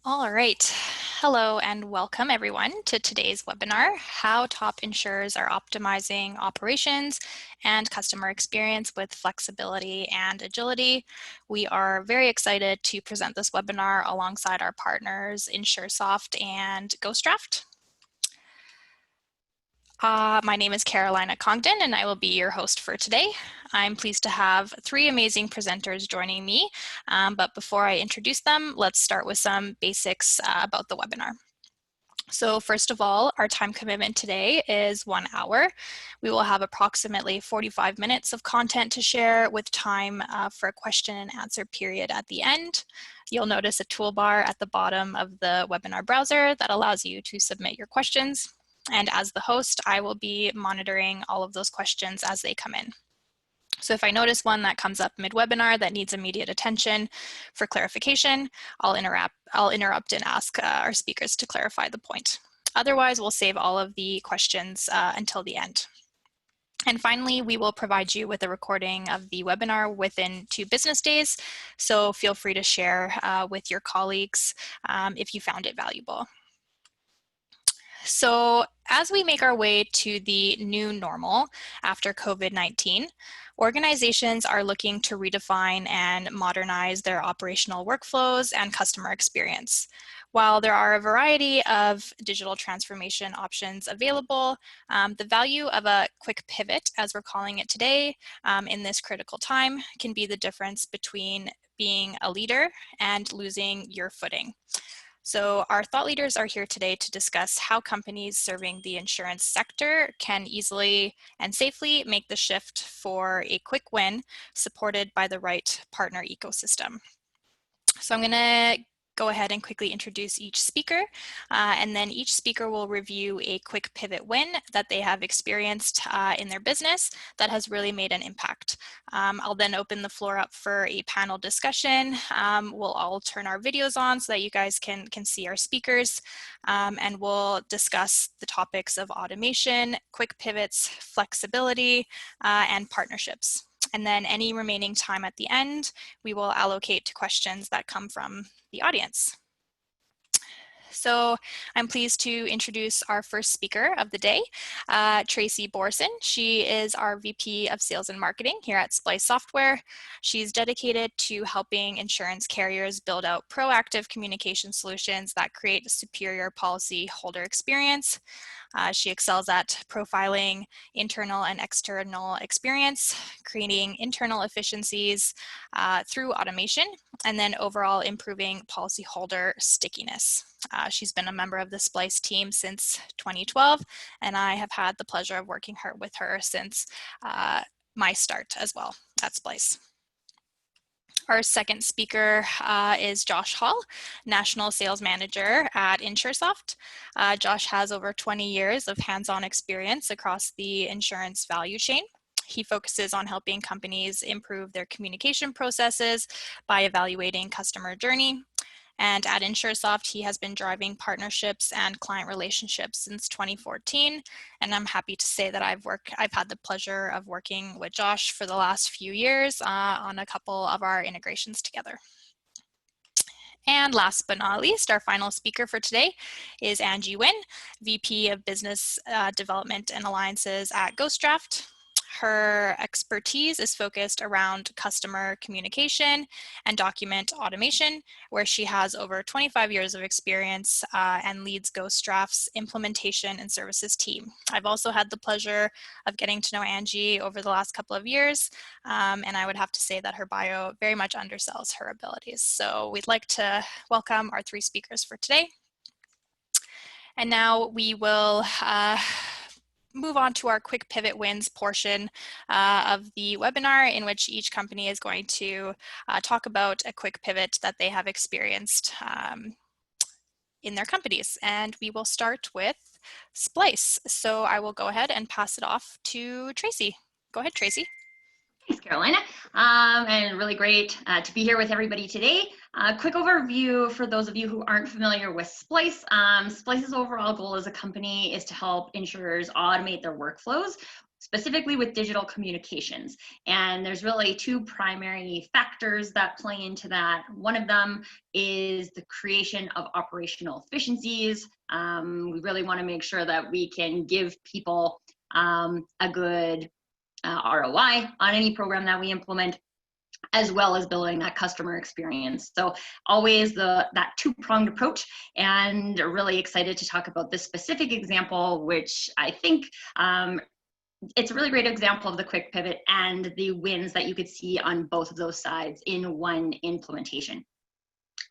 All right. Hello and welcome everyone to today's webinar, How Top Insurers Are Optimizing Operations and Customer Experience with Flexibility and Agility. We are very excited to present this webinar alongside our partners, Insuresoft and GhostDraft. My name is Carolina Congdon and I will be your host for today. I'm pleased to have three amazing presenters joining me, but before I introduce them, let's start with some basics about the webinar. So first of all, our time commitment today is 1 hour. We will have approximately 45 minutes of content to share with time for a question and answer period at the end. You'll notice a toolbar at the bottom of the webinar browser that allows you to submit your questions. And as the host, I will be monitoring all of those questions as they come in. So if I notice one that comes up mid-webinar that needs immediate attention for clarification, I'll interrupt and ask our speakers to clarify the point. Otherwise, we'll save all of the questions until the end. And finally, we will provide you with a recording of the webinar within 2 business days, so feel free to share with your colleagues if you found it valuable. So as we make our way to the new normal after COVID-19, organizations are looking to redefine and modernize their operational workflows and customer experience. While there are a variety of digital transformation options available, the value of a quick pivot, as we're calling it today, in this critical time can be the difference between being a leader and losing your footing. So our thought leaders are here today to discuss how companies serving the insurance sector can easily and safely make the shift for a quick win supported by the right partner ecosystem. So I'm going to go ahead and quickly introduce each speaker, and then each speaker will review a quick pivot win that they have experienced in their business that has really made an impact. I'll then open the floor up for a panel discussion. We'll all turn our videos on so that you guys can see our speakers, and we'll discuss the topics of automation, quick pivots, flexibility, and partnerships. And then any remaining time at the end, we will allocate to questions that come from the audience. So I'm pleased to introduce our first speaker of the day, Tracy Borsen. She is our VP of Sales and Marketing here at SPLICE Software. She's dedicated to helping insurance carriers build out proactive communication solutions that create a superior policyholder experience. She excels at profiling internal and external experience, creating internal efficiencies through automation, and then overall improving policyholder stickiness. She's been a member of the SPLICE team since 2012, and I have had the pleasure of working with her since my start as well at SPLICE. Our second speaker is Josh Hall, National Sales Manager at Insuresoft. Josh has over 20 years of hands-on experience across the insurance value chain. He focuses on helping companies improve their communication processes by evaluating customer journey. And at Insuresoft, he has been driving partnerships and client relationships since 2014. And I'm happy to say that I've had the pleasure of working with Josh for the last few years on a couple of our integrations together. And last but not least, our final speaker for today is Angie Wynn, VP of Business Development and Alliances at GhostDraft. Her expertise is focused around customer communication and document automation, where she has over 25 years of experience and leads GhostDraft's implementation and services team. I've also had the pleasure of getting to know Angie over the last couple of years, and I would have to say that her bio very much undersells her abilities. So we'd like to welcome our 3 speakers for today. And now we will move on to our quick pivot wins portion of the webinar, in which each company is going to talk about a quick pivot that they have experienced in their companies. And we will start with SPLICE. So I will go ahead and pass it off to Tracy. Go ahead, Tracy. Thanks, Carolina, and really great to be here with everybody today. Quick overview for those of you who aren't familiar with SPLICE. SPLICE's overall goal as a company is to help insurers automate their workflows specifically with digital communications. And there's really two primary factors that play into that. One of them is the creation of operational efficiencies. We really want to make sure that we can give people a good ROI on any program that we implement, as well as building that customer experience. So always that two-pronged approach, and really excited to talk about this specific example, which I think it's a really great example of the quick pivot and the wins that you could see on both of those sides in one implementation.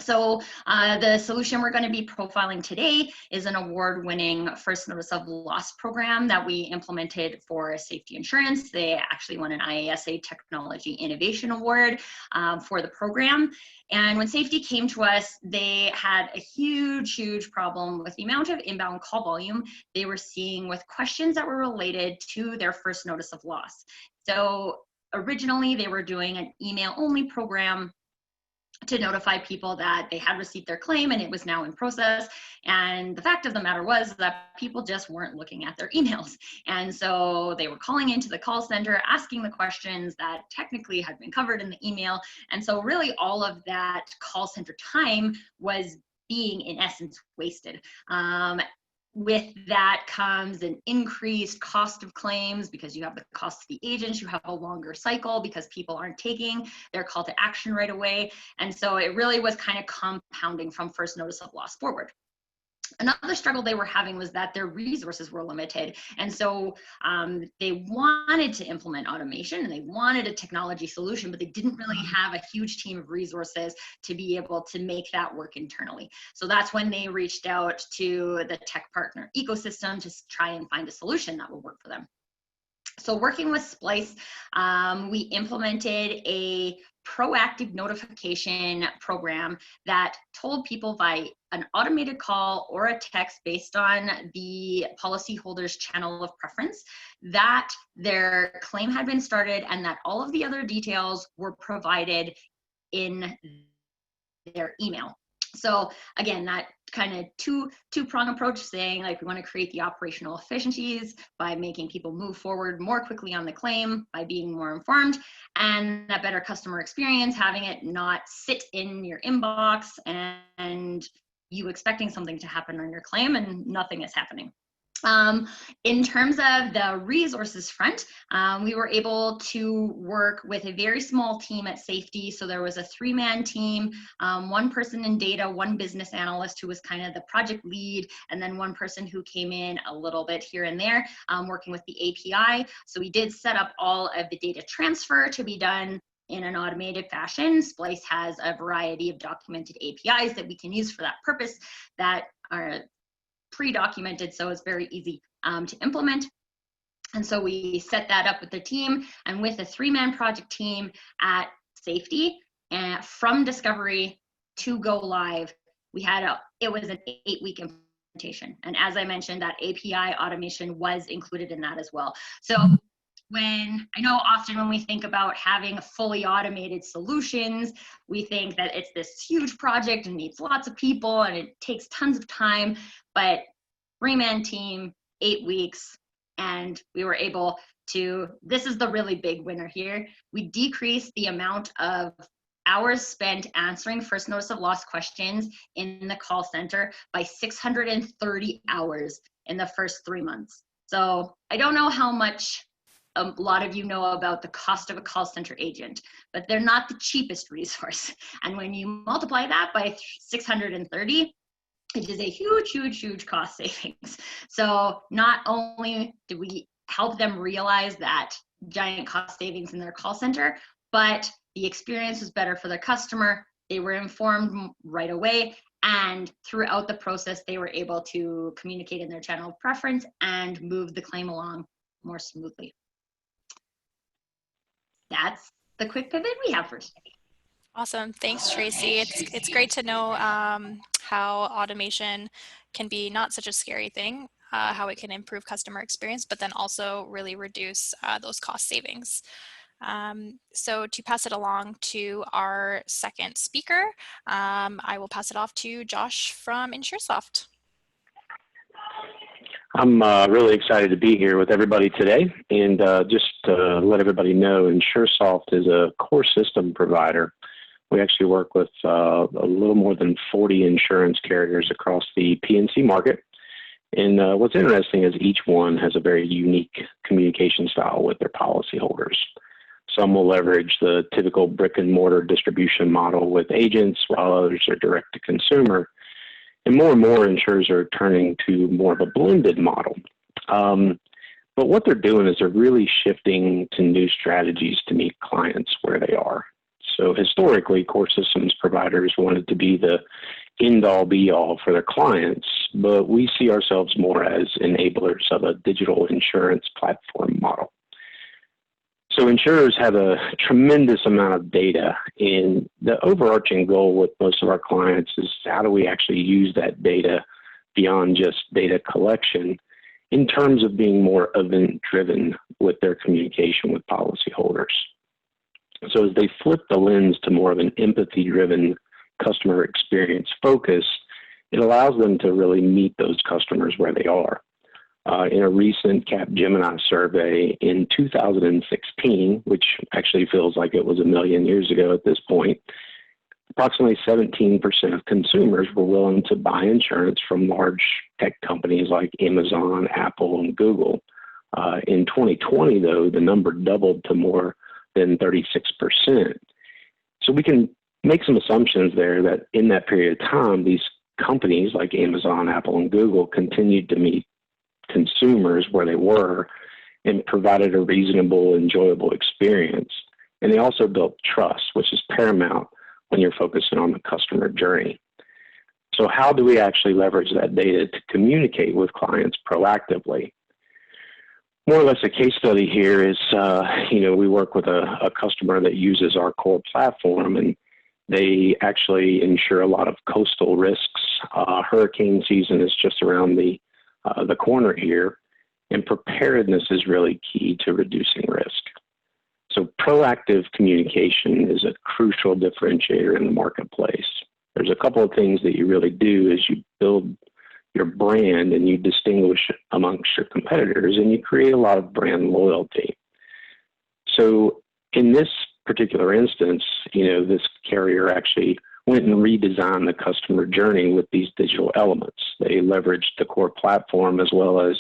So the solution we're going to be profiling today is an award-winning first notice of loss program that we implemented for safety insurance. They actually won an IASA Technology Innovation Award for the program. And when safety came to us, they had a huge problem with the amount of inbound call volume they were seeing with questions that were related to their first notice of loss. So originally they were doing an email-only program to notify people that they had received their claim and it was now in process. And the fact of the matter was that people just weren't looking at their emails. And so they were calling into the call center, asking the questions that technically had been covered in the email. And so really all of that call center time was being, in essence, wasted. With that comes an increased cost of claims because you have the cost of the agents, you have a longer cycle because people aren't taking their call to action right away. And so it really was kind of compounding from first notice of loss forward. Another struggle they were having was that their resources were limited. And so they wanted to implement automation and they wanted a technology solution, but they didn't really have a huge team of resources to be able to make that work internally. So that's when they reached out to the tech partner ecosystem to try and find a solution that would work for them. So working with SPLICE, we implemented a proactive notification program that told people by an automated call or a text based on the policyholder's channel of preference that their claim had been started and that all of the other details were provided in their email. So again, that kind of two-prong approach, saying like we want to create the operational efficiencies by making people move forward more quickly on the claim by being more informed, and a better customer experience, having it not sit in your inbox and you expecting something to happen on your claim and nothing is happening. In terms of the resources front, we were able to work with a very small team at safety. So there was a 3-man team, one person in data, one business analyst who was kind of the project lead, and then one person who came in a little bit here and there, working with the API. So we did set up all of the data transfer to be done in an automated fashion. SPLICE has a variety of documented APIs that we can use for that purpose that are pre-documented, so it's very easy to implement. And so we set that up with the team and with a 3-man project team at safety, and from discovery to go live, it was an 8-week implementation. And as I mentioned, that API automation was included in that as well. So I know often when we think about having fully automated solutions, we think that it's this huge project and needs lots of people and it takes tons of time, but 3-man team, 8 weeks, and we were able to, this is the really big winner here, we decreased the amount of hours spent answering first notice of loss questions in the call center by 630 hours in the first 3 months. So I don't know how much a lot of you know about the cost of a call center agent, but they're not the cheapest resource. And when you multiply that by 630, it is a huge cost savings. So not only do we help them realize that giant cost savings in their call center, but the experience was better for the customer. They were informed right away, and throughout the process, they were able to communicate in their channel of preference and move the claim along more smoothly. That's the quick pivot we have for today. Awesome. Thanks, Tracy. It's great to know how automation can be not such a scary thing, how it can improve customer experience, but then also really reduce those cost savings. So to pass it along to our second speaker, I will pass it off to Josh from Insuresoft. I'm really excited to be here with everybody today, and just to let everybody know, Insuresoft is a core system provider. We actually work with a little more than 40 insurance carriers across the P&C market. And what's interesting is each one has a very unique communication style with their policyholders. Some will leverage the typical brick and mortar distribution model with agents, while others are direct to consumer. And more insurers are turning to more of a blended model. But what they're doing is they're really shifting to new strategies to meet clients where they are. So historically, core systems providers wanted to be the end-all be-all for their clients, but we see ourselves more as enablers of a digital insurance platform model. So insurers have a tremendous amount of data, and the overarching goal with most of our clients is how do we actually use that data beyond just data collection in terms of being more event-driven with their communication with policyholders. So as they flip the lens to more of an empathy-driven customer experience focus, it allows them to really meet those customers where they are. In a recent Capgemini survey in 2016, which actually feels like it was a million years ago at this point, approximately 17% of consumers were willing to buy insurance from large tech companies like Amazon, Apple, and Google. In 2020, though, the number doubled to more than 36%. So we can make some assumptions there that in that period of time, these companies like Amazon, Apple, and Google continued to meet consumers where they were and provided a reasonable, enjoyable experience. And they also built trust, which is paramount when you're focusing on the customer journey. So how do we actually leverage that data to communicate with clients proactively? More or less a case study here is, we work with a customer that uses our core platform, and they actually insure a lot of coastal risks. Hurricane season is just around the corner here, and preparedness is really key to reducing risk. So proactive communication is a crucial differentiator in the marketplace. There's a couple of things that you really do is you build your brand and you distinguish amongst your competitors, and you create a lot of brand loyalty. So in this particular instance, this carrier actually went and redesigned the customer journey with these digital elements. They leveraged the core platform as well as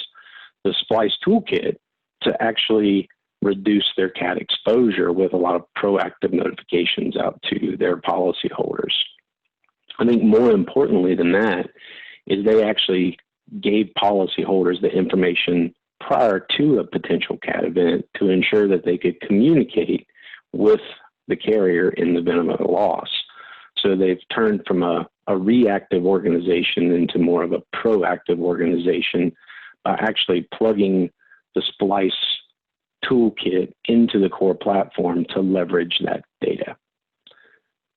the SPLICE toolkit to actually reduce their CAT exposure with a lot of proactive notifications out to their policyholders. I think more importantly than that is they actually gave policyholders the information prior to a potential CAT event to ensure that they could communicate with the carrier in the event of a loss. So they've turned from a reactive organization into more of a proactive organization by actually plugging the SPLICE toolkit into the core platform to leverage that data.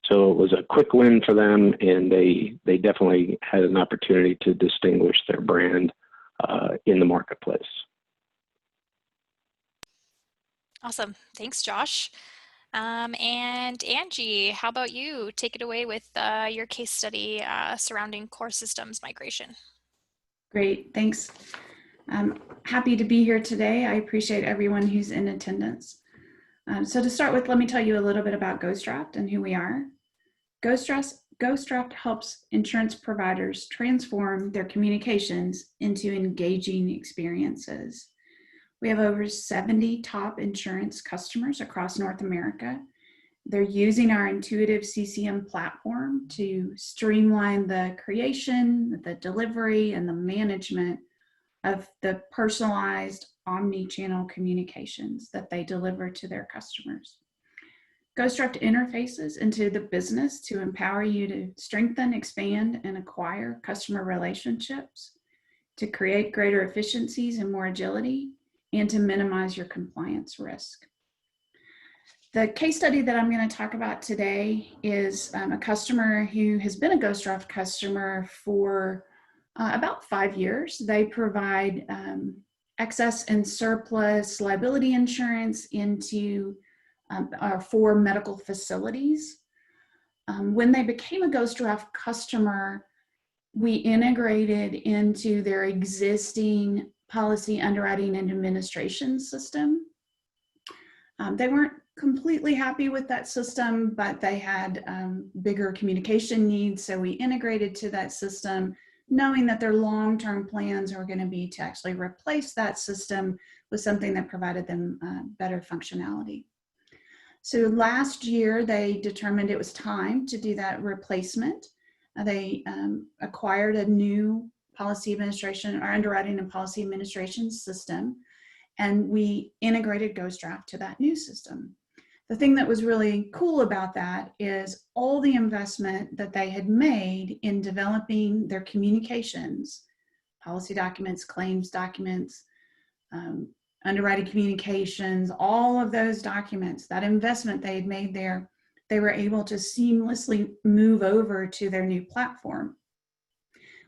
So it was a quick win for them, and they definitely had an opportunity to distinguish their brand in the marketplace. Awesome. Thanks, Josh. And Angie, how about you? Take it away with your case study surrounding core systems migration. Great, thanks. I'm happy to be here today. I appreciate everyone who's in attendance. So to start with, let me tell you a little bit about GhostDraft and who we are. GhostDraft helps insurance providers transform their communications into engaging experiences. We have over 70 top insurance customers across North America. They're using our intuitive CCM platform to streamline the creation, the delivery, and the management of the personalized omni-channel communications that they deliver to their customers. GhostDraft interfaces into the business to empower you to strengthen, expand, and acquire customer relationships, to create greater efficiencies and more agility, and to minimize your compliance risk. The case study that I'm going to talk about today is a customer who has been a GhostDraft customer for about 5 years. They provide excess and surplus liability insurance into for medical facilities. When they became a GhostDraft customer, we integrated into their existing policy underwriting and administration system. They weren't completely happy with that system, but they had bigger communication needs. So we integrated to that system, knowing that their long-term plans are going to be to actually replace that system with something that provided them better functionality. So last year, they determined it was time to do that replacement. They acquired a new policy administration or underwriting and policy administration system, and we integrated GhostDraft to that new system. The thing that was really cool about that is all the investment that they had made in developing their communications, policy documents, claims documents, underwriting communications, all of those documents, that investment they had made there, they were able to seamlessly move over to their new platform.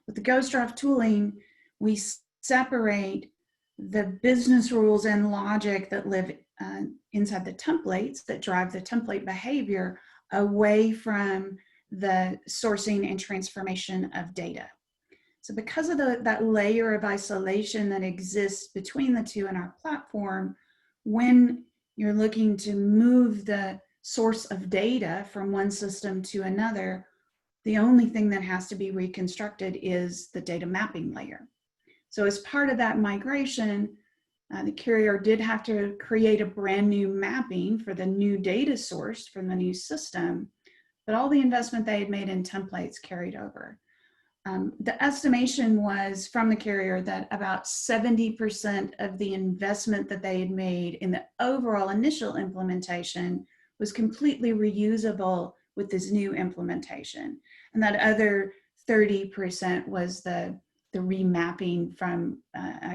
With the GhostDraft tooling, we separate the business rules and logic that live inside the templates that drive the template behavior away from the sourcing and transformation of data. So because of that layer of isolation that exists between the two in our platform, when you're looking to move the source of data from one system to another, the only thing that has to be reconstructed is the data mapping layer. So as part of that migration, the carrier did have to create a brand new mapping for the new data source from the new system, but all the investment they had made in templates carried over. The estimation was from the carrier that about 70% of the investment that they had made in the overall initial implementation was completely reusable with this new implementation. And that other 30% was the remapping from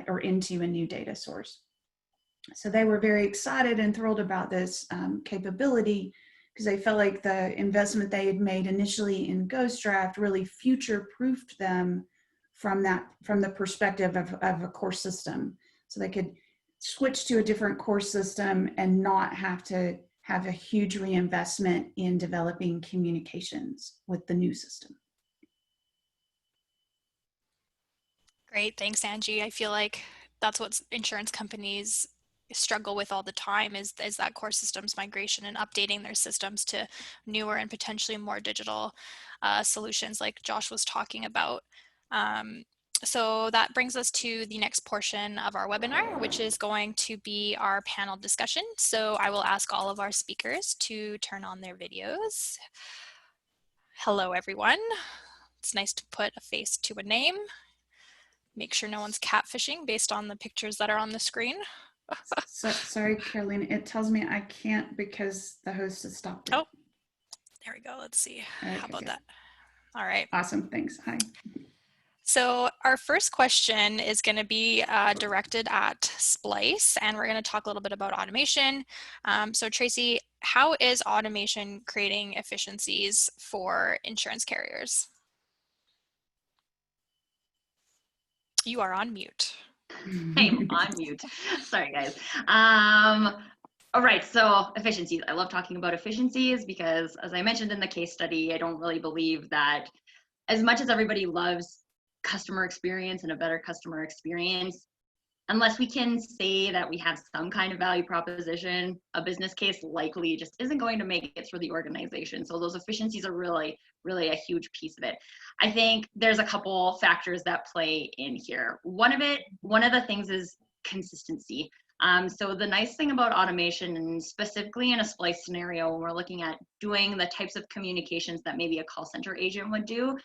or into a new data source. So they were very excited and thrilled about this capability because they felt like the investment they had made initially in GhostDraft really future-proofed them from the perspective of a core system. So they could switch to a different core system and not have to have a huge reinvestment in developing communications with the new system. Great, thanks, Angie. I feel like that's what insurance companies struggle with all the time is that core systems migration and updating their systems to newer and potentially more digital solutions like Josh was talking about. So that brings us to the next portion of our webinar, which is going to be our panel discussion. So I will ask all of our speakers to turn on their videos. Hello, everyone. It's nice to put a face to a name. Make sure no one's catfishing based on the pictures that are on the screen. Sorry, Caroline, it tells me I can't because the host has stopped it. Oh, there we go. Let's see. Okay, how about good. that? All right. Awesome, thanks. Hi. So our first question is going to be directed at SPLICE, and we're going to talk a little bit about automation. So Tracy, how is automation creating efficiencies for insurance carriers? You are on mute. I'm on mute. Sorry, guys. All right, so efficiencies. I love talking about efficiencies because, as I mentioned in the case study, I don't really believe that as much as everybody loves customer experience and a better customer experience, unless we can say that we have some kind of value proposition, a business case likely just isn't going to make it through the organization. So those efficiencies are really, really a huge piece of it. I think there's a couple factors that play in here. One of the things is consistency. So the nice thing about automation, and specifically in a SPLICE scenario, when we're looking at doing the types of communications that maybe a call center agent would do,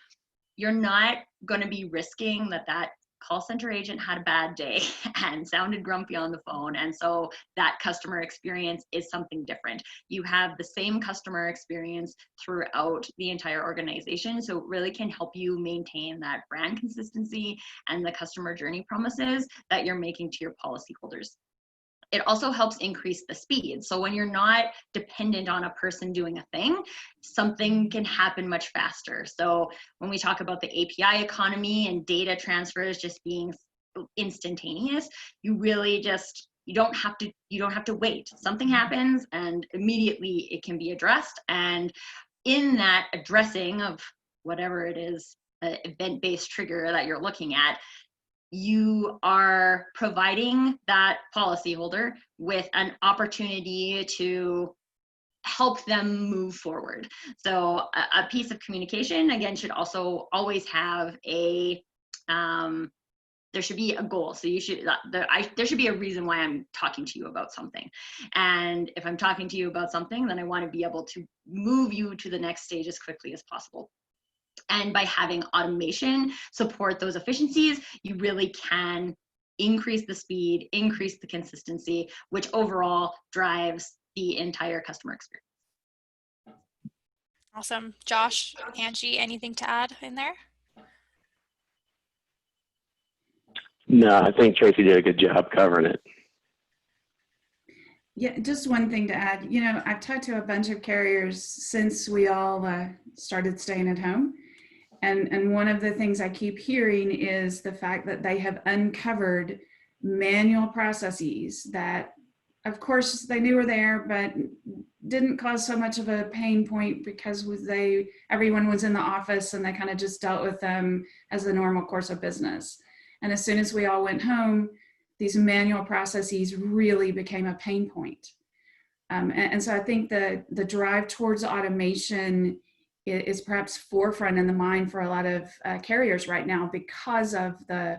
you're not going to be risking that call center agent had a bad day and sounded grumpy on the phone. And so that customer experience is something different. You have the same customer experience throughout the entire organization. So it really can help you maintain that brand consistency and the customer journey promises that you're making to your policyholders. It also helps increase the speed. So when you're not dependent on a person doing a thing, something can happen much faster. So when we talk about the API economy and data transfers just being instantaneous, you really just, you don't have to wait. Something happens and immediately it can be addressed. And in that addressing of whatever it is event-based trigger that you're looking at, you are providing that policyholder with an opportunity to help them move forward. So a piece of communication, again, should also always have a, there should be a goal. So you should, there should be a reason why I'm talking to you about something. And if I'm talking to you about something, then I want to be able to move you to the next stage as quickly as possible. And by having automation support those efficiencies, you really can increase the speed, increase the consistency, which overall drives the entire customer experience. Awesome. Josh, Angie, anything to add in there? No, I think Tracy did a good job covering it. Yeah, just one thing to add. You know, I've talked to a bunch of carriers since we all started staying at home. And one of the things I keep hearing is the fact that they have uncovered manual processes that, of course, they knew were there, but didn't cause so much of a pain point because everyone was in the office and they kind of just dealt with them as the normal course of business. And as soon as we all went home, these manual processes really became a pain point. And so I think the drive towards automation is perhaps forefront in the mind for a lot of carriers right now because of the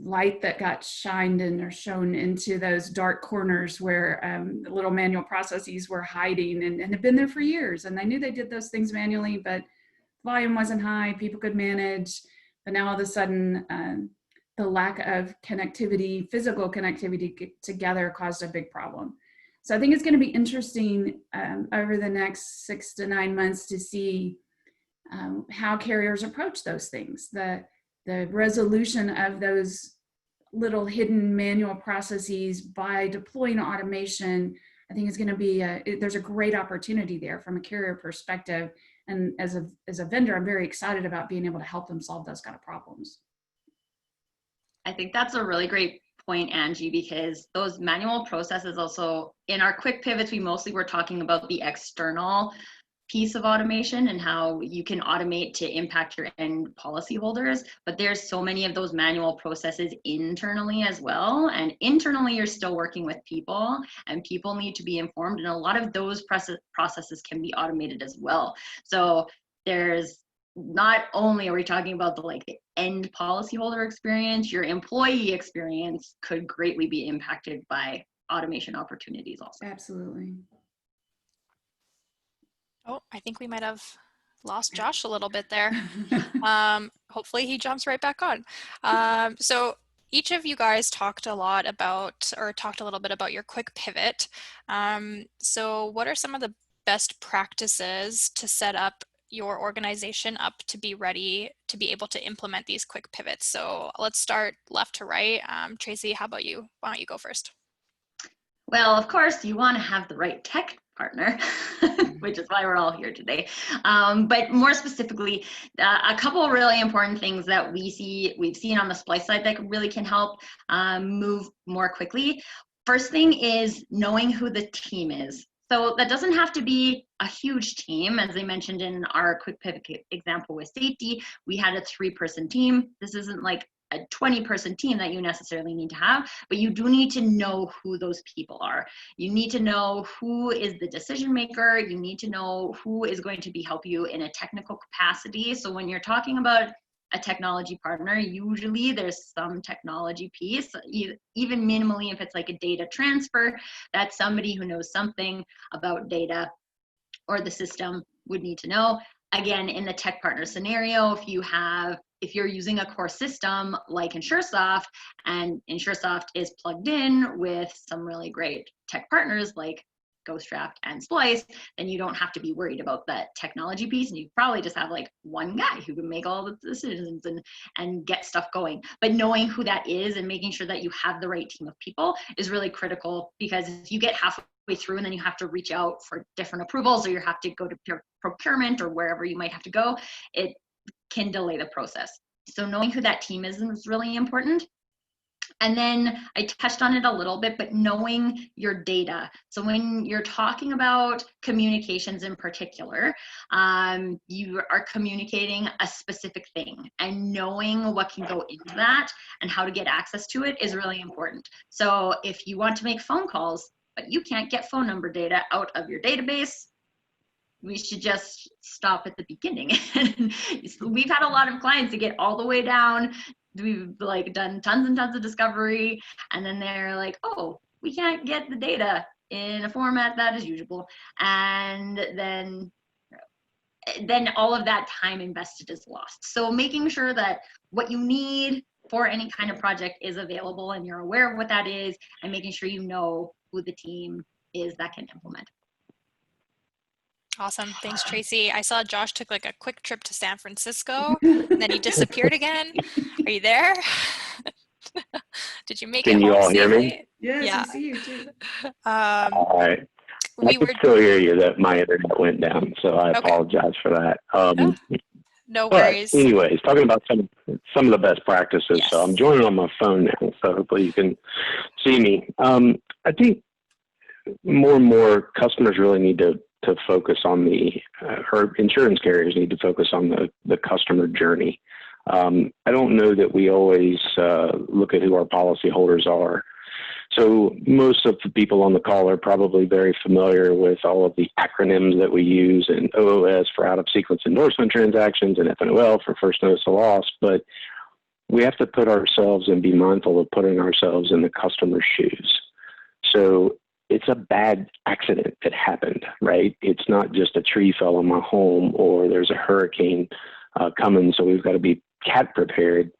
light that got shined in or shown into those dark corners where the little manual processes were hiding and had been there for years. And they knew they did those things manually, but volume wasn't high, people could manage. But now all of a sudden, the lack of connectivity, physical connectivity together caused a big problem. So I think it's going to be interesting over the next 6 to 9 months to see how carriers approach those things. The resolution of those little hidden manual processes by deploying automation, I think is going to be, there's a great opportunity there from a carrier perspective. And as a vendor, I'm very excited about being able to help them solve those kind of problems. I think that's a really great point, Angie, because those manual processes also, in our quick pivots, we mostly were talking about the external piece of automation and how you can automate to impact your end policyholders, but there's so many of those manual processes internally as well. And internally, you're still working with people and people need to be informed. And a lot of those processes can be automated as well. So there's not only are we talking about the end policyholder experience, your employee experience could greatly be impacted by automation opportunities also. Absolutely. Oh, I think we might have lost Josh a little bit there. Hopefully he jumps right back on. So each of you guys talked a little bit about your quick pivot. So what are some of the best practices to set up your organization up to be ready to be able to implement these quick pivots? So let's start left to right. Tracy, how about you? Why don't you go first? Well, of course, you want to have the right tech partner, which is why we're all here today. But more specifically, a couple of really important things that we've seen on the SPLICE side that really can help move more quickly. First thing is knowing who the team is. So that doesn't have to be a huge team. As I mentioned in our quick pivot example with safety, we had a 3-person team. This isn't like a 20-person team that you necessarily need to have, but you do need to know who those people are. You need to know who is the decision maker. You need to know who is going to be help you in a technical capacity. So when you're talking about a technology partner, usually there's some technology piece, even minimally if it's like a data transfer, that somebody who knows something about data or the system would need to know. Again, in the tech partner scenario, if you're using a core system like Insuresoft and Insuresoft is plugged in with some really great tech partners like GhostDraft and SPLICE, then you don't have to be worried about that technology piece, and you probably just have like one guy who can make all the decisions and get stuff going. But knowing who that is and making sure that you have the right team of people is really critical, because if you get halfway through and then you have to reach out for different approvals, or you have to go to procurement or wherever you might have to go, it can delay the process. So knowing who that team is really important. And then I touched on it a little bit, but knowing your data. So when you're talking about communications in particular, you are communicating a specific thing, and knowing what can go into that and how to get access to it is really important. So if you want to make phone calls, but you can't get phone number data out of your database, we should just stop at the beginning. We've had a lot of clients that get all the way down. We've like done tons and tons of discovery, and then they're like, oh, we can't get the data in a format that is usable. And then all of that time invested is lost. So making sure that what you need for any kind of project is available and you're aware of what that is, and making sure you know who the team is that can implement. Awesome. Thanks, Tracy. I saw Josh took like a quick trip to San Francisco and then he disappeared again. Are you there? Did you make it home Can you all safely? hear me? Yes, Yeah. I see you too. All right. I can still hear you. That my internet went down, so I apologize for that. No But worries. anyways, talking about some of the best practices. Yes. So I'm joining on my phone now, so hopefully you can see me. I think more and more customers really need to focus on or insurance carriers need to focus on the customer journey. I don't know that we always look at who our policyholders are. So most of the people on the call are probably very familiar with all of the acronyms that we use, and OOS for out-of-sequence endorsement transactions and FNOL for first notice of loss. But we have to put ourselves and be mindful of putting ourselves in the customer's shoes. So it's a bad accident that happened, right? It's not just a tree fell on my home or there's a hurricane coming, so we've got to be cat prepared.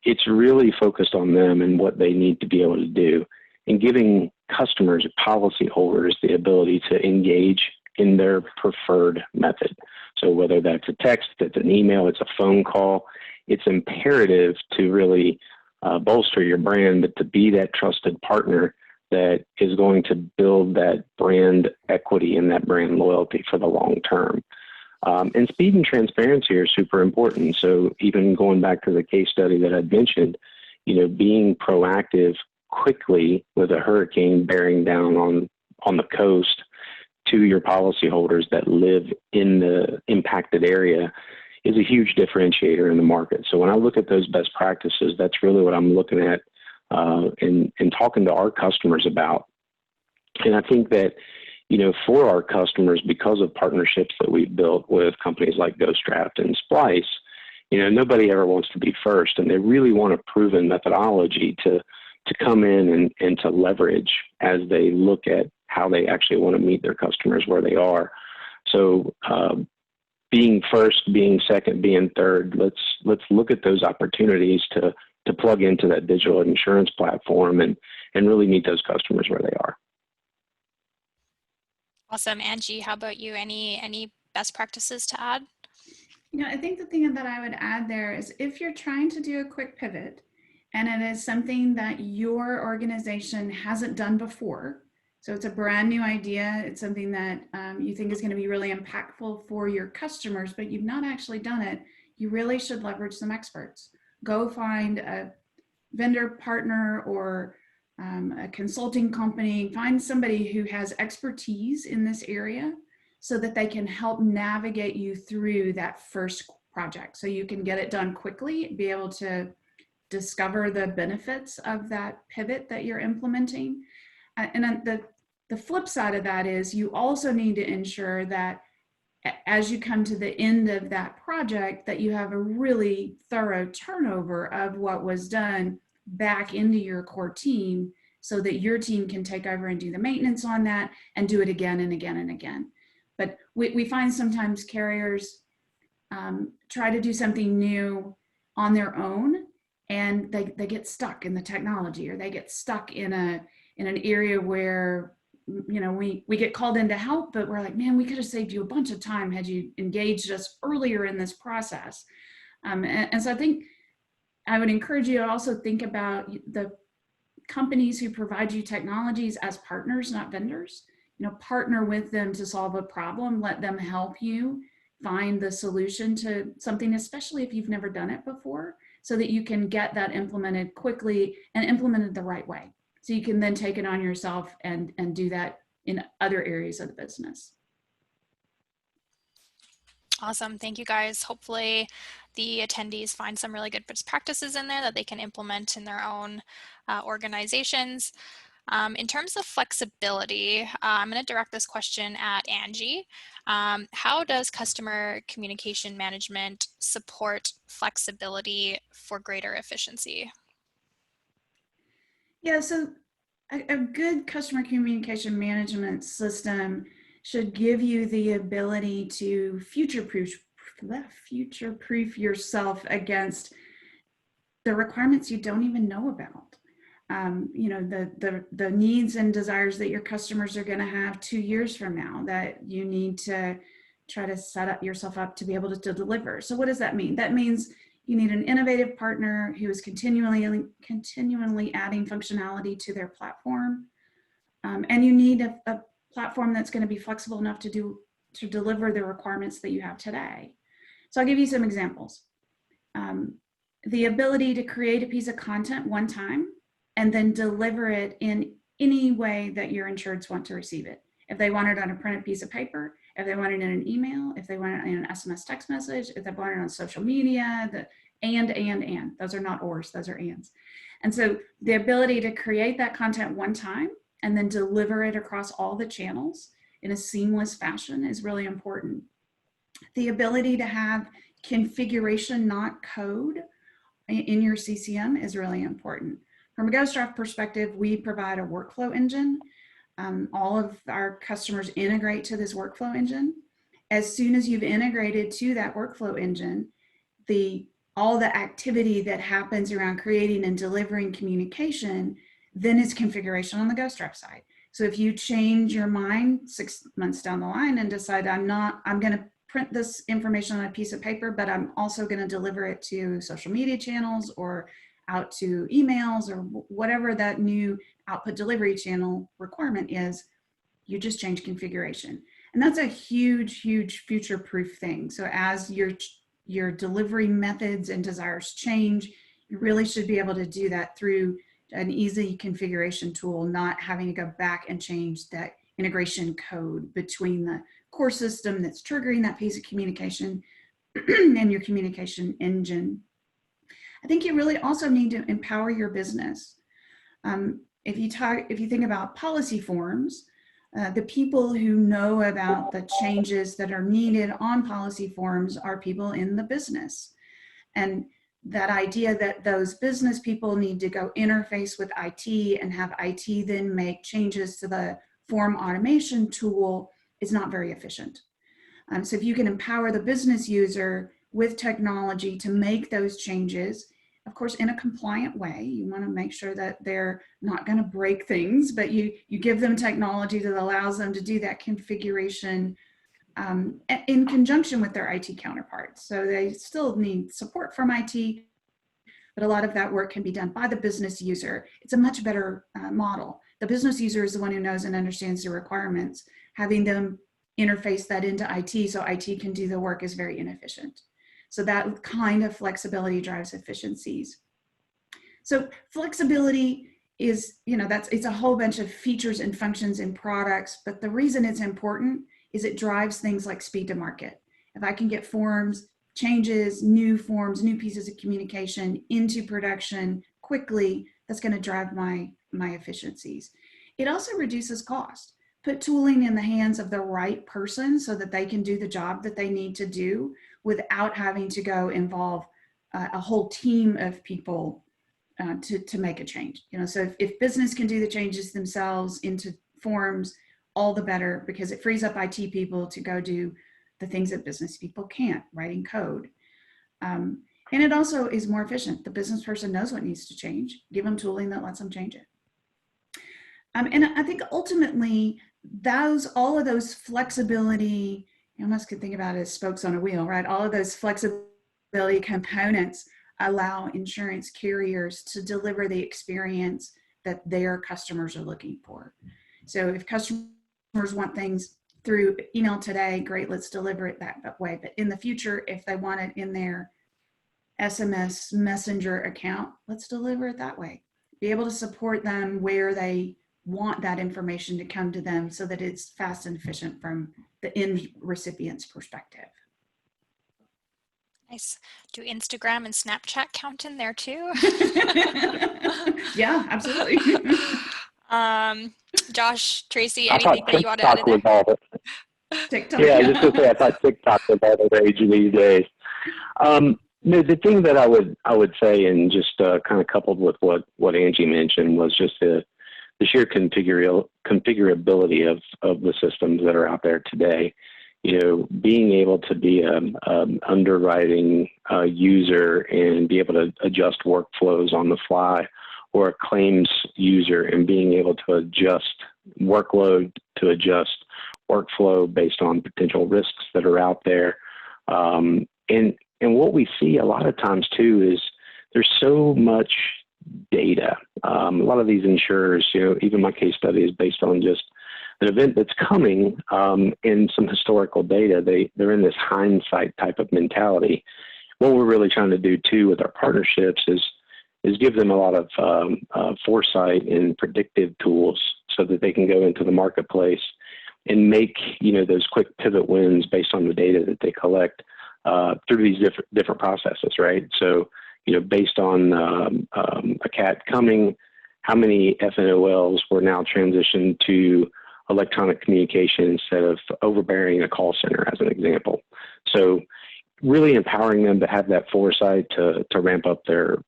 It's really focused on them and what they need to be able to do, and giving customers, policyholders, the ability to engage in their preferred method. So whether that's a text, it's an email, it's a phone call, it's imperative to really bolster your brand, but to be that trusted partner that is going to build that brand equity and that brand loyalty for the long term. And speed and transparency are super important. So even going back to the case study that I'd mentioned, being proactive quickly with a hurricane bearing down on the coast to your policyholders that live in the impacted area is a huge differentiator in the market. So when I look at those best practices, that's really what I'm looking at and talking to our customers about. And I think that, for our customers, because of partnerships that we've built with companies like GhostDraft and SPLICE, nobody ever wants to be first, and they really want a proven methodology to come in and to leverage as they look at how they actually want to meet their customers where they are. So being first, being second, being third, let's look at those opportunities to plug into that digital insurance platform and really meet those customers where they are. Awesome. Angie, how about you? Any best practices to add? I think the thing that I would add there is if you're trying to do a quick pivot and it is something that your organization hasn't done before, so it's a brand new idea, it's something that you think is going to be really impactful for your customers, but you've not actually done it, you really should leverage some experts. Go find a vendor partner or a consulting company, find somebody who has expertise in this area so that they can help navigate you through that first project. So you can get it done quickly, be able to discover the benefits of that pivot that you're implementing. And then the flip side of that is you also need to ensure that as you come to the end of that project, that you have a really thorough turnover of what was done back into your core team so that your team can take over and do the maintenance on that and do it again and again and again. But we find sometimes carriers try to do something new on their own and they get stuck in the technology, or they get stuck in an area where we get called in to help, but we're like, man, we could have saved you a bunch of time had you engaged us earlier in this process. And so I think I would encourage you to also think about the companies who provide you technologies as partners, not vendors. Partner with them to solve a problem, let them help you find the solution to something, especially if you've never done it before. so that you can get that implemented quickly and implemented the right way. So you can then take it on yourself and do that in other areas of the business. Awesome. Thank you guys. Hopefully the attendees find some really good best practices in there that they can implement in their own organizations. In terms of flexibility, I'm going to direct this question at Angie. How does customer communication management support flexibility for greater efficiency? Yeah, so a good customer communication management system should give you the ability to future-proof yourself against the requirements you don't even know about. You know, the needs and desires that your customers are going to have 2 years from now that you need to try to set up yourself up to be able to deliver. So what does that mean? That means you need an innovative partner who is continually adding functionality to their platform. And you need a platform that's going to be flexible enough to deliver the requirements that you have today. So I'll give you some examples. The ability to create a piece of content one time and then deliver it in any way that your insureds want to receive it. If they want it on a printed piece of paper, if they want it in an email, if they want it in an SMS text message, if they want it on social media, and. Those are not ors, those are ands. And so the ability to create that content one time and then deliver it across all the channels in a seamless fashion is really important. The ability to have configuration, not code, in your CCM is really important. From a GhostDraft perspective, we provide a workflow engine. All of our customers integrate to this workflow engine. As soon as you've integrated to that workflow engine, all the activity that happens around creating and delivering communication, then it's configuration on the GhostDraft side. So if you change your mind 6 months down the line and decide I'm going to print this information on a piece of paper, but I'm also going to deliver it to social media channels or out to emails or whatever that new output delivery channel requirement is, you just change configuration. And that's a huge, huge future-proof thing. So as your delivery methods and desires change, you really should be able to do that through an easy configuration tool, not having to go back and change that integration code between the core system that's triggering that piece of communication and your communication engine. I think you really also need to empower your business. If you think about policy forms, the people who know about the changes that are needed on policy forms are people in the business. And that idea that those business people need to go interface with IT and have IT then make changes to the form automation tool is not very efficient. So if you can empower the business user with technology to make those changes, of course, in a compliant way, you want to make sure that they're not going to break things, but you give them technology that allows them to do that configuration in conjunction with their IT counterparts. So they still need support from IT, but a lot of that work can be done by the business user. It's a much better model. The business user is the one who knows and understands the requirements. Having them interface that into IT so IT can do the work is very inefficient. So that kind of flexibility drives efficiencies. So flexibility is, it's a whole bunch of features and functions in products, but the reason it's important is it drives things like speed to market. If I can get forms, changes, new forms, new pieces of communication into production quickly, that's going to drive my efficiencies. It also reduces cost. Put tooling in the hands of the right person so that they can do the job that they need to do without having to go involve a whole team of people to make a change. So if business can do the changes themselves into forms, all the better, because it frees up IT people to go do the things that business people can't, writing code. And it also is more efficient. The business person knows what needs to change. Give them tooling that lets them change it. And I think ultimately, all of those flexibility, you almost could think about it as spokes on a wheel, right? All of those flexibility components allow insurance carriers to deliver the experience that their customers are looking for. So if customers want things through email today, great, let's deliver it that way. But in the future, if they want it in their SMS messenger account, let's deliver it that way. Be able to support them where they want that information to come to them so that it's fast and efficient from the end recipient's perspective. Nice. Do Instagram and Snapchat count in there too? Yeah, absolutely. Josh, Tracy, I thought anything that you want to add in TikTok there? was all TikTok. Yeah, I was just gonna say I thought TikTok was all the rage these days. No, the thing that I would say, and just kind of coupled with what Angie mentioned, was just the sheer configurability of the systems that are out there today. You know, being able to be an underwriting user and be able to adjust workflows on the fly, or a claims user and being able to adjust workload, to adjust workflow based on potential risks that are out there. And what we see a lot of times too is there's so much data. A lot of these insurers, you know, even my case study is based on just an event that's coming and some historical data. They're in this hindsight type of mentality. What we're really trying to do too with our partnerships is give them a lot of foresight and predictive tools so that they can go into the marketplace and make, you know, those quick pivot wins based on the data that they collect through these different processes, right? So, you know, based on a cat coming, how many FNOLs were now transitioned to electronic communication instead of overbearing a call center, as an example. So really empowering them to have that foresight to ramp up their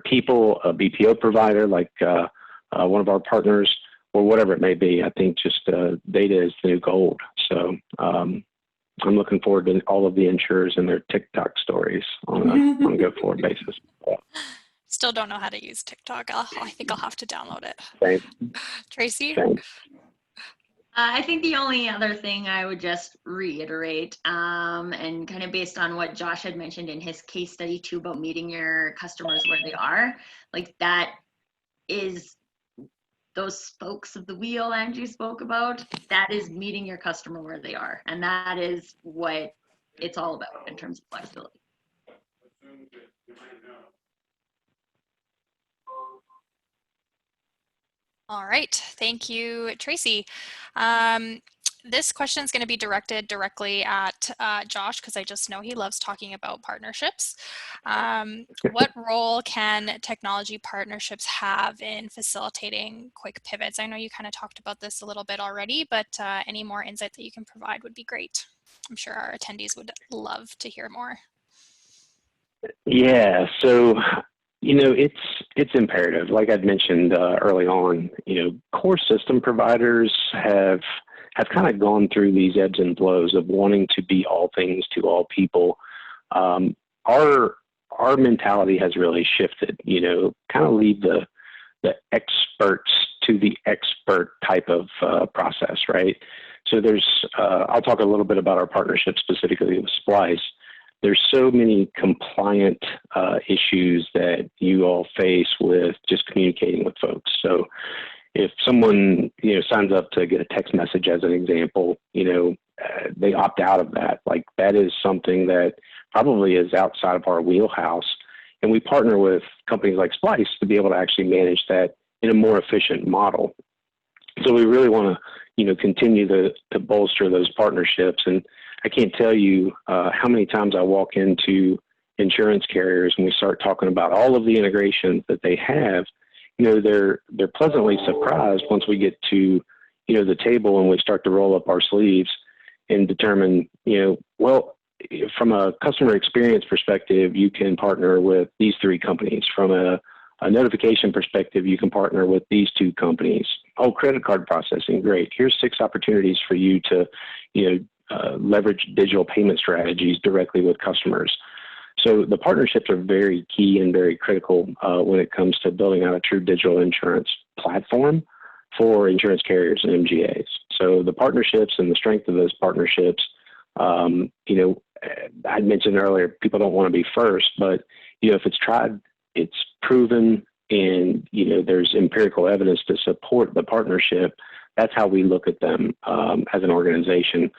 people, a BPO provider like one of our partners, or whatever it may be. I think just data is the new gold. So I'm looking forward to all of the insurers and their TikTok stories on a go-forward basis. Still don't know how to use TikTok. I think I'll have to download it. Same. Tracy? Same. I think the only other thing I would just reiterate, and kind of based on what Josh had mentioned in his case study too about meeting your customers where they are, like that is those spokes of the wheel Angie spoke about, that is meeting your customer where they are. And that is what it's all about in terms of flexibility. All right, thank you, Tracy. This question is going to be directed directly at Josh, because I just know he loves talking about partnerships. What role can technology partnerships have in facilitating quick pivots? I know you kind of talked about this a little bit already, but any more insight that you can provide would be great. I'm sure our attendees would love to hear more. Yeah, so you know, it's imperative. Like I'd mentioned early on, you know, core system providers have kind of gone through these ebbs and flows of wanting to be all things to all people. Our mentality has really shifted. You know, kind of leave the experts to the expert type of process, right? So I'll talk a little bit about our partnership specifically with SPLICE. There's so many compliant issues that you all face with just communicating with folks. So if someone, you know, signs up to get a text message as an example, you know, they opt out of that. Like that is something that probably is outside of our wheelhouse. And we partner with companies like SPLICE to be able to actually manage that in a more efficient model. So we really want to, you know, continue to bolster those partnerships. And I can't tell you how many times I walk into insurance carriers and we start talking about all of the integrations that they have. You know, they're pleasantly surprised once we get to, you know, the table and we start to roll up our sleeves and determine, you know, well, from a customer experience perspective, you can partner with these 3 companies. From a notification perspective, you can partner with these 2 companies. Oh, credit card processing, great. Here's 6 opportunities for you to, you know, leverage digital payment strategies directly with customers. So the partnerships are very key and very critical when it comes to building out a true digital insurance platform for insurance carriers and MGAs. So the partnerships and the strength of those partnerships, you know, I mentioned earlier, people don't want to be first, but, you know, if it's tried, it's proven, and, you know, there's empirical evidence to support the partnership. That's how we look at them as an organization.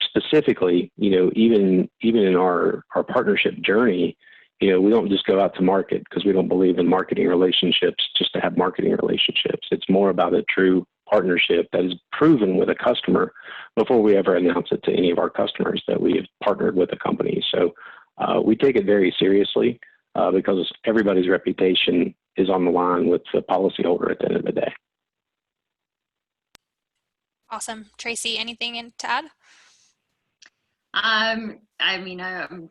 Specifically, you know, even in our partnership journey, we don't just go out to market because we don't believe in marketing relationships just to have marketing relationships. It's more about a true partnership that is proven with a customer before we ever announce it to any of our customers that we have partnered with a company. So we take it very seriously because everybody's reputation is on the line with the policyholder at the end of the day. Awesome. Tracy, anything to add? I mean, I'm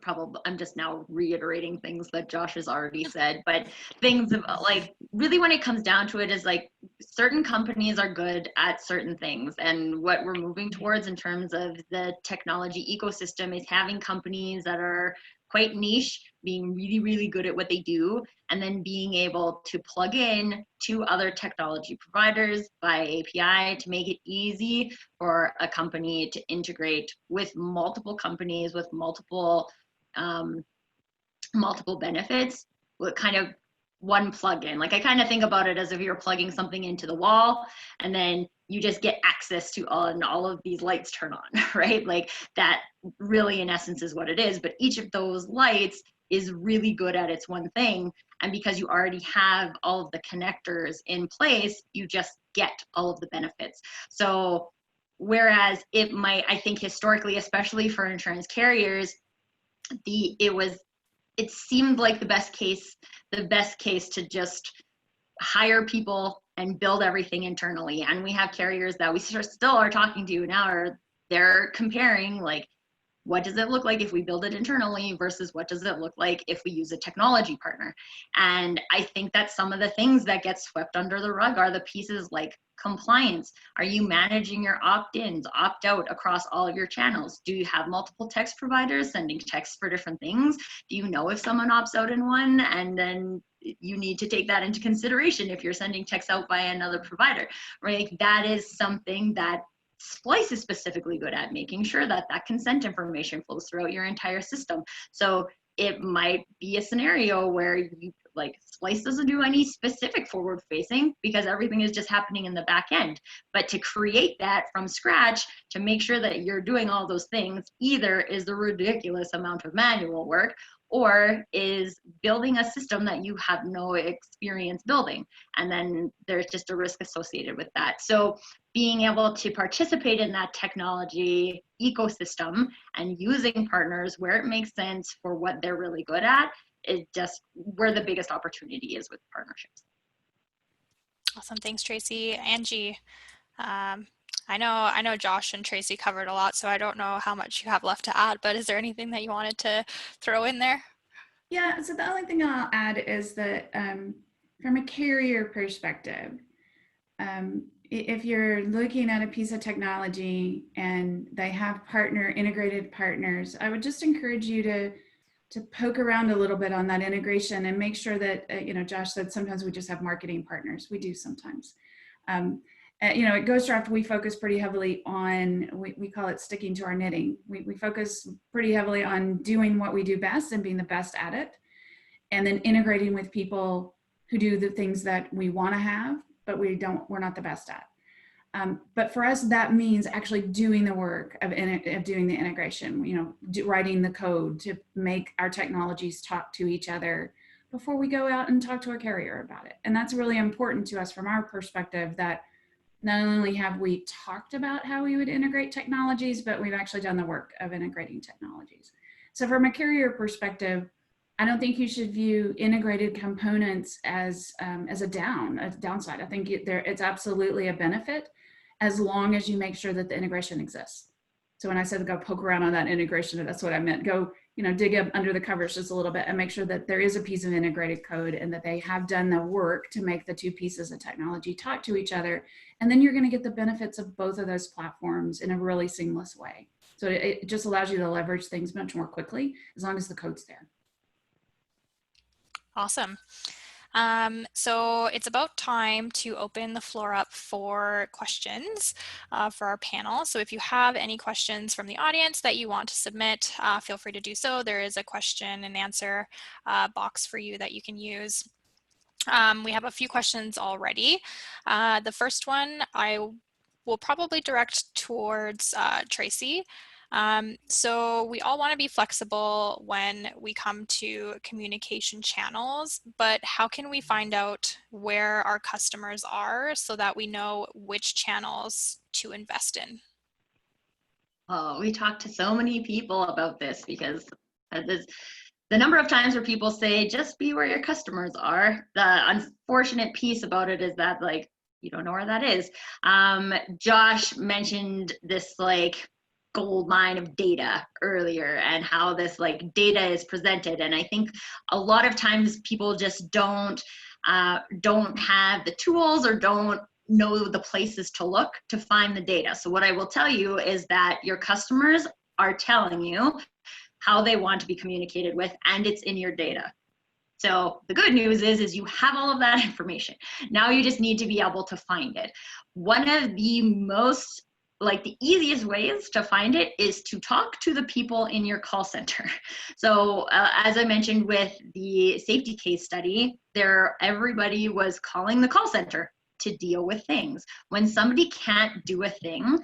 just now reiterating things that Josh has already said, but things like really when it comes down to it is like certain companies are good at certain things, and what we're moving towards in terms of the technology ecosystem is having companies that are quite niche, being really, really good at what they do, and then being able to plug in to other technology providers by API to make it easy for a company to integrate with multiple companies with multiple benefits with kind of one plugin. Like I kind of think about it as if you're plugging something into the wall and then you just get access to all of these lights turn on, right? Like that really in essence is what it is. But each of those lights is really good at its one thing. And because you already have all of the connectors in place, you just get all of the benefits. So whereas it might, I think historically, especially for insurance carriers, it seemed like the best case to just hire people and build everything internally. And we have carriers that we still are talking to now, they're comparing like, what does it look like if we build it internally versus what does it look like if we use a technology partner? And I think that some of the things that get swept under the rug are the pieces like compliance. Are you managing your opt-ins, opt-out across all of your channels? Do you have multiple text providers sending texts for different things? Do you know if someone opts out in one? And then you need to take that into consideration if you're sending texts out by another provider, right? That is something that SPLICE is specifically good at, making sure that that consent information flows throughout your entire system. So it might be a scenario where you like SPLICE doesn't do any specific forward facing because everything is just happening in the back end. But to create that from scratch, to make sure that you're doing all those things, either is a ridiculous amount of manual work or is building a system that you have no experience building. And then there's just a risk associated with that. So being able to participate in that technology ecosystem and using partners where it makes sense for what they're really good at is just where the biggest opportunity is with partnerships. Awesome. Thanks, Tracy. Angie, I know Josh and Tracy covered a lot, so I don't know how much you have left to add, but is there anything that you wanted to throw in there? Yeah, so the only thing I'll add is that from a carrier perspective, if you're looking at a piece of technology and they have integrated partners, I would just encourage you to poke around a little bit on that integration and make sure that, Josh said sometimes we just have marketing partners. We do sometimes. At GhostDraft, we focus pretty heavily on, we call it sticking to our knitting. We focus pretty heavily on doing what we do best and being the best at it, and then integrating with people who do the things that we want to have, but we're not the best at. But for us, that means actually doing the work of doing the integration, writing the code to make our technologies talk to each other before we go out and talk to a carrier about it. And that's really important to us from our perspective, that not only have we talked about how we would integrate technologies, but we've actually done the work of integrating technologies. So from a carrier perspective, I don't think you should view integrated components as a downside. I think it's absolutely a benefit as long as you make sure that the integration exists. So when I said go poke around on that integration, that's what I meant. Go, dig up under the covers just a little bit and make sure that there is a piece of integrated code and that they have done the work to make the two pieces of technology talk to each other. And then you're going to get the benefits of both of those platforms in a really seamless way. So it just allows you to leverage things much more quickly as long as the code's there. Awesome. So it's about time to open the floor up for questions for our panel. So if you have any questions from the audience that you want to submit, feel free to do so. There is a question and answer box for you that you can use. We have a few questions already. The first one I will probably direct towards Tracy. So we all want to be flexible when we come to communication channels, but how can we find out where our customers are so that we know which channels to invest in? Oh, we talk to so many people about this because the number of times where people say, just be where your customers are. The unfortunate piece about it is that, like, you don't know where that is. Josh mentioned this, like, gold mine of data earlier and how this, like, data is presented. And I think a lot of times people just don't have the tools or don't know the places to look to find the data. So what I will tell you is that your customers are telling you how they want to be communicated with, and it's in your data. So the good news is you have all of that information. Now you just need to be able to find it. One of the most, like, the easiest ways to find it is to talk to the people in your call center. So as I mentioned with the safety case study, everybody was calling the call center to deal with things. When somebody can't do a thing,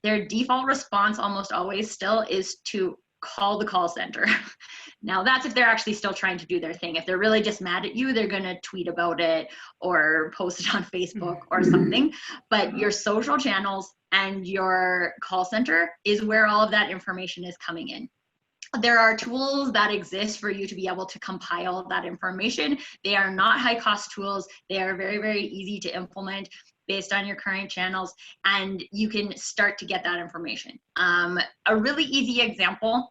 their default response almost always still is to call the call center. Now that's if they're actually still trying to do their thing. If they're really just mad at you, they're gonna tweet about it or post it on Facebook or something. But your social channels and your call center is where all of that information is coming in. There are tools that exist for you to be able to compile that information. They are not high cost tools. They are very, very easy to implement based on your current channels, and you can start to get that information. A really easy example,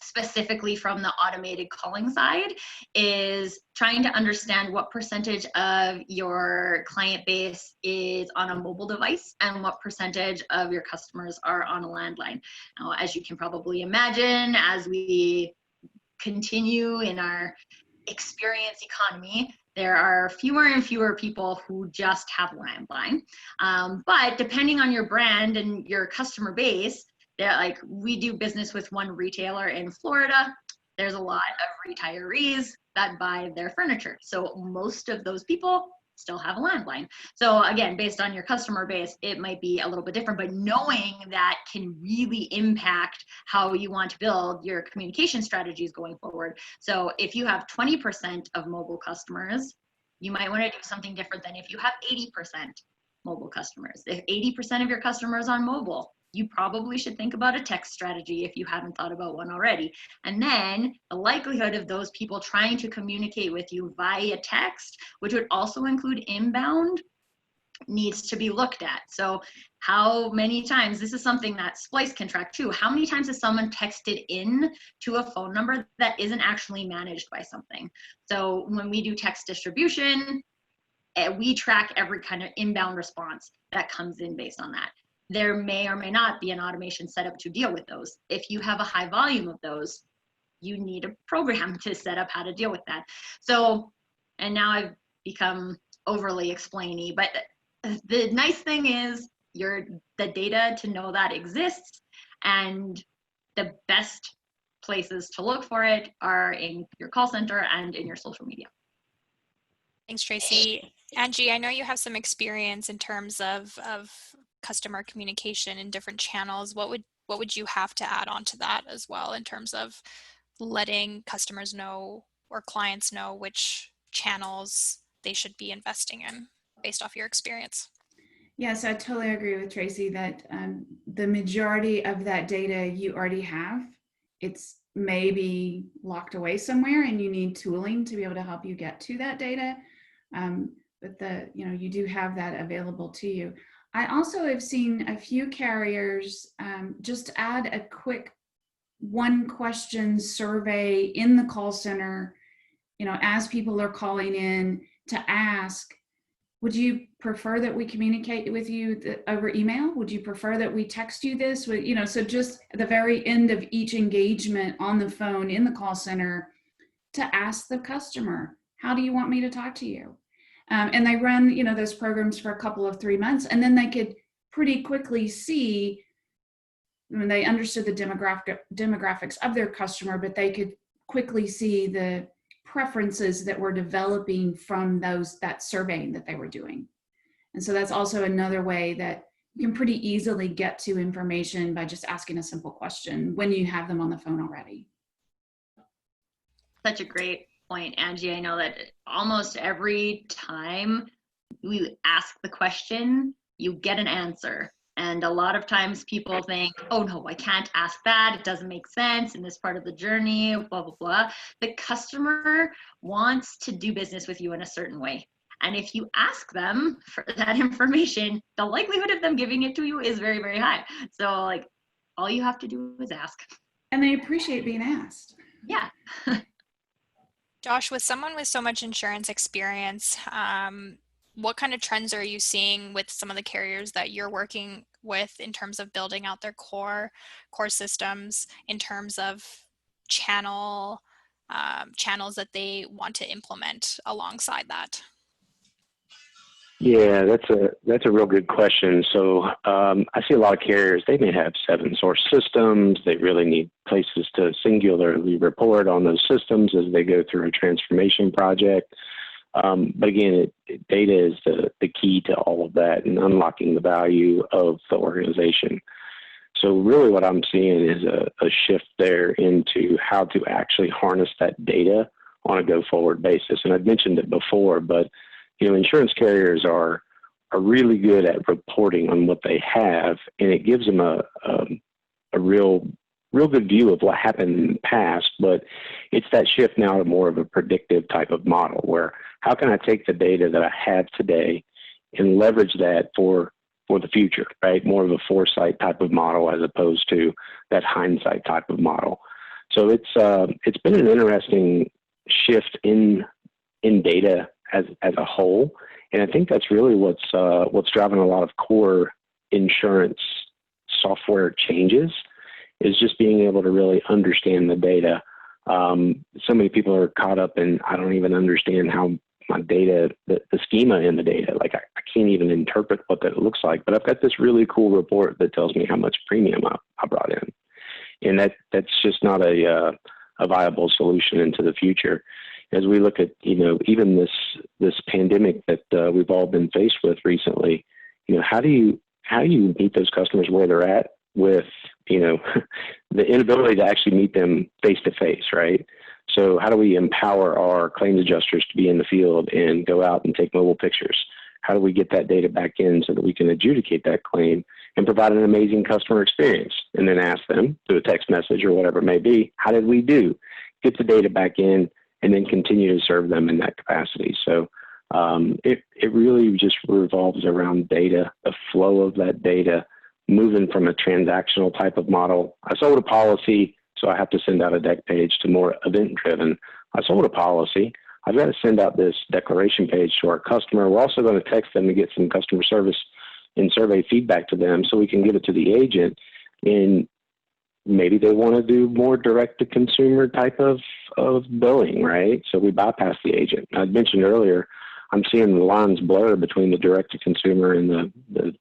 specifically from the automated calling side, is trying to understand what percentage of your client base is on a mobile device and what percentage of your customers are on a landline. Now, as you can probably imagine, as we continue in our experience economy, there are fewer and fewer people who just have landline. But depending on your brand and your customer base, like, we do business with one retailer in Florida. There's a lot of retirees that buy their furniture. So most of those people still have a landline. So again, based on your customer base, it might be a little bit different, but knowing that can really impact how you want to build your communication strategies going forward. So if you have 20% of mobile customers, you might want to do something different than if you have 80% mobile customers. If 80% of your customers on mobile, you probably should think about a text strategy if you haven't thought about one already. And then the likelihood of those people trying to communicate with you via text, which would also include inbound, needs to be looked at. So how many times, this is something that SPLICE can track too, how many times has someone texted in to a phone number that isn't actually managed by something? So when we do text distribution, we track every kind of inbound response that comes in based on that. There may or may not be an automation set up to deal with those. If you have a high volume of those, you need a program to set up how to deal with that. So, and now I've become overly explainy, but the nice thing is the data to know that exists, and the best places to look for it are in your call center and in your social media. Thanks, Tracy. Angie, I know you have some experience in terms of customer communication in different channels. What would you have to add on to that as well in terms of letting customers know or clients know which channels they should be investing in based off your experience? Yes, I totally agree with Tracy that the majority of that data you already have. It's maybe locked away somewhere and you need tooling to be able to help you get to that data. But you do have that available to you. I also have seen a few carriers just add a quick one question survey in the call center, as people are calling in to ask, would you prefer that we communicate with you over email? Would you prefer that we text you this? So just at the very end of each engagement on the phone in the call center to ask the customer, how do you want me to talk to you? And they run, those programs for a couple of 3 months, and then they could pretty quickly see, when they understood the demographics of their customer, but they could quickly see the preferences that were developing from that surveying that they were doing. And so that's also another way that you can pretty easily get to information by just asking a simple question when you have them on the phone already. Such a great point, Angie. I know that almost every time we ask the question, you get an answer. And a lot of times people think, oh no, I can't ask that. It doesn't make sense in this part of the journey, blah, blah, blah. The customer wants to do business with you in a certain way. And if you ask them for that information, the likelihood of them giving it to you is very, very high. So like, all you have to do is ask. And they appreciate being asked. Yeah. Josh, with someone with so much insurance experience, what kind of trends are you seeing with some of the carriers that you're working with in terms of building out their core systems, in terms of channels that they want to implement alongside that? Yeah, that's a real good question. So I see a lot of carriers, they may have 7 source systems. They really need places to singularly report on those systems as they go through a transformation project. But again, data is the key to all of that and unlocking the value of the organization. So really what I'm seeing is a shift there into how to actually harness that data on a go-forward basis. And I've mentioned it before, but you know, insurance carriers are really good at reporting on what they have, and it gives them a real good view of what happened in the past. But it's that shift now to more of a predictive type of model, where how can I take the data that I have today and leverage that for the future, right? More of a foresight type of model as opposed to that hindsight type of model. So it's been an interesting shift in data as a whole, and I think that's really what's driving a lot of core insurance software changes, is just being able to really understand the data. So many people are caught up in, I don't even understand how my data, the schema in the data, like I can't even interpret what that looks like, but I've got this really cool report that tells me how much premium I brought in. And that's just not a viable solution into the future. As we look at, you know, even this pandemic that we've all been faced with recently, you know, how do you meet those customers where they're at with, you know, the inability to actually meet them face to face, right? So how do we empower our claims adjusters to be in the field and go out and take mobile pictures? How do we get that data back in so that we can adjudicate that claim and provide an amazing customer experience? And then ask them through a text message or whatever it may be, how did we do? Get the data back in and then continue to serve them in that capacity. So it really just revolves around data, the flow of that data, moving from a transactional type of model. I sold a policy, so I have to send out a deck page, to more event-driven. I sold a policy. I've got to send out this declaration page to our customer. We're also going to text them to get some customer service and survey feedback to them so we can give it to the agent. And maybe they want to do more direct-to-consumer type of billing, right? So we bypass the agent. I mentioned earlier, I'm seeing the lines blur between the direct-to-consumer and the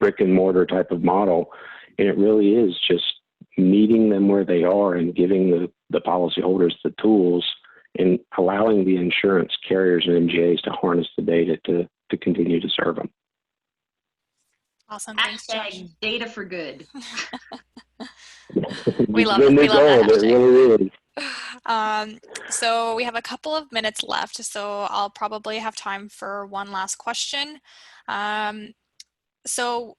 brick-and-mortar type of model, and it really is just meeting them where they are and giving the policyholders the tools and allowing the insurance carriers and MGAs to harness the data to continue to serve them. Awesome. Thanks, Josh. Data for good. We love it. We love that hashtag. It really is. So we have a couple of minutes left, so I'll probably have time for one last question. So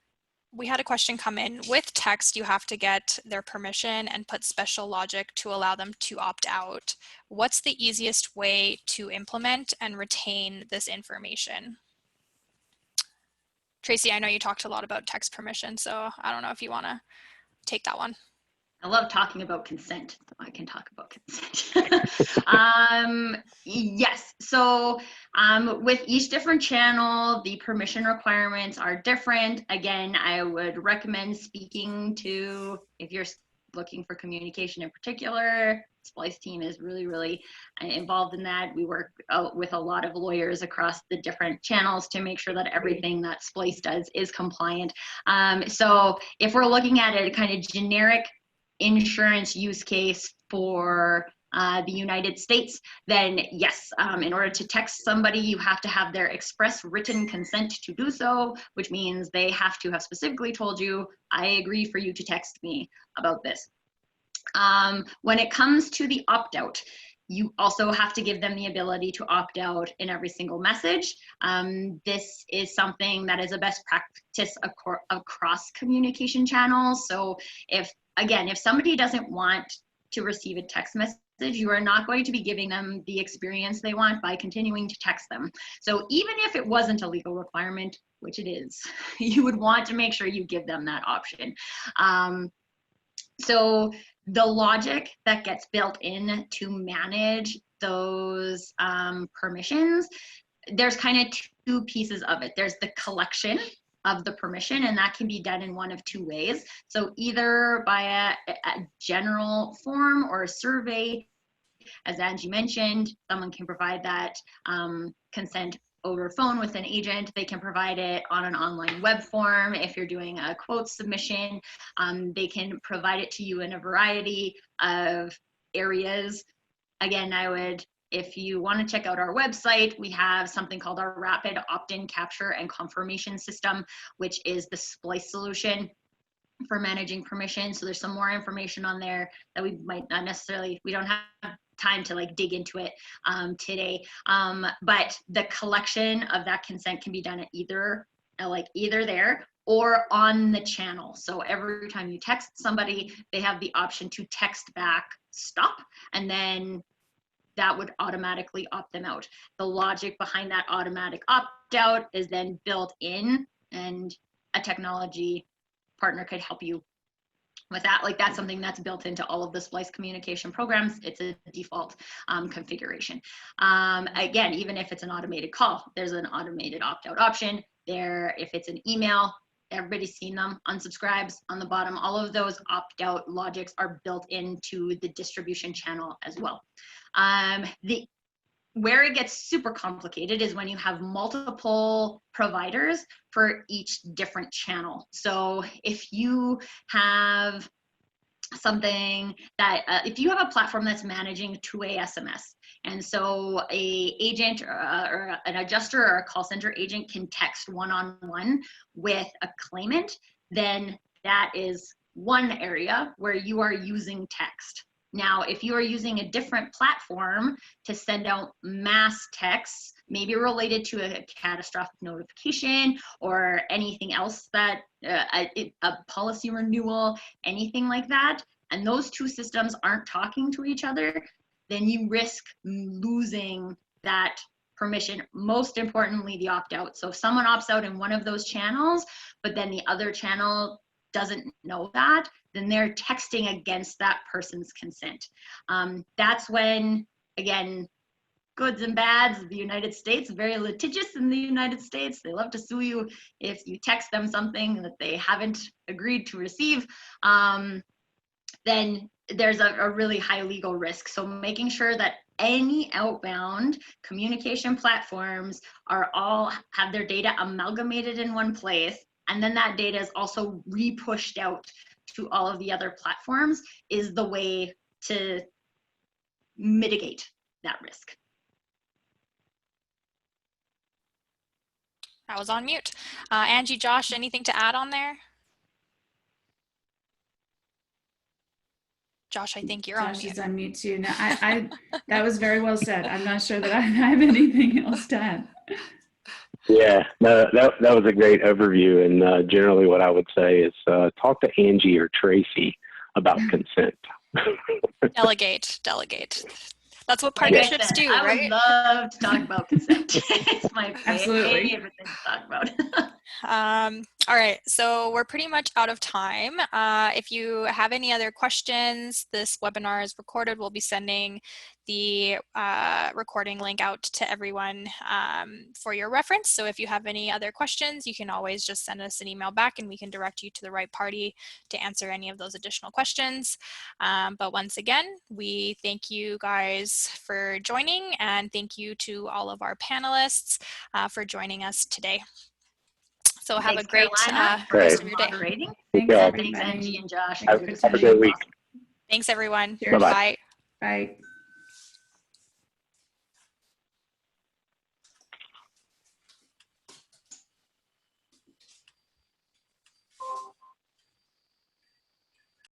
we had a question come in. With text, you have to get their permission and put special logic to allow them to opt out. What's the easiest way to implement and retain this information? Tracy, I know you talked a lot about text permission, so I don't know if you want to take that one. I love talking about consent, so I can talk about consent. Yes, so with each different channel, the permission requirements are different. Again, I would recommend speaking to, if you're looking for communication in particular, SPLICE team is really involved in that. We work with a lot of lawyers across the different channels to make sure that everything that SPLICE does is compliant. So if we're looking at a kind of generic insurance use case for the United States, then yes, in order to text somebody, you have to have their express written consent to do so, which means they have to have specifically told you, I agree for you to text me about this. When it comes to the opt-out, you also have to give them the ability to opt out in every single message. This is something that is a best practice across communication channels. So if somebody doesn't want to receive a text message, you are not going to be giving them the experience they want by continuing to text them. So even if it wasn't a legal requirement, which it is, you would want to make sure you give them that option. So the logic that gets built in to manage those permissions, there's kind of two pieces of it. There's the collection of the permission, and that can be done in one of two ways. So either by a general form or a survey. As Angie mentioned, someone can provide that consent over phone with an agent. They can provide it on an online web form. If you're doing a quote submission, they can provide it to you in a variety of areas. Again, if you want to check out our website, we have something called our Rapid Opt-in Capture and Confirmation System, which is the SPLICE solution for managing permission. So there's some more information on there that we might not necessarily, we don't have time to like dig into it today. But the collection of that consent can be done at either there or on the channel. So every time you text somebody, they have the option to text back stop, and then that would automatically opt them out. The logic behind that automatic opt-out is then built in, and a technology partner could help you with that. Like that's something that's built into all of the SPLICE communication programs. It's a default configuration. Again, even if it's an automated call, there's an automated opt-out option there. If it's an email, everybody's seen them, unsubscribes on the bottom. All of those opt-out logics are built into the distribution channel as well. Where it gets super complicated is when you have multiple providers for each different channel. So if you have something that, if you have a platform that's managing two-way SMS, and so a agent or an adjuster or a call center agent can text one-on-one with a claimant, then that is one area where you are using text. Now, if you are using a different platform to send out mass texts, maybe related to a catastrophic notification or anything else that, a policy renewal, anything like that, and those two systems aren't talking to each other, then you risk losing that permission. Most importantly, the opt-out. So if someone opts out in one of those channels, but then the other channel doesn't know that, then they're texting against that person's consent. That's when, again, goods and bads, the United States, very litigious in the United States. They love to sue you if you text them something that they haven't agreed to receive. Then there's a really high legal risk. So making sure that any outbound communication platforms are all have their data amalgamated in one place, and then that data is also re-pushed out to all of the other platforms is the way to mitigate that risk. I was on mute. Angie, Josh, anything to add on there? Josh, I think you're on mute. Josh is on mute too. No, that was very well said. I'm not sure that I have anything else to add. Yeah, no, that was a great overview. And generally what I would say is talk to Angie or Tracy about consent. Delegate. That's what partnerships do, right? I would love to talk about consent. It's my Absolutely. favorite thing to talk about. All right, so we're pretty much out of time. If you have any other questions, this webinar is recorded. We'll be sending the recording link out to everyone for your reference. So if you have any other questions, you can always just send us an email back and we can direct you to the right party to answer any of those additional questions. But once again, we thank you guys for joining, and thank you to all of our panelists for joining us today. So have a great rest of your day. Thanks, Thanks, Angie and Josh. Have a great week. Thanks, everyone. Cheers. Bye. Bye.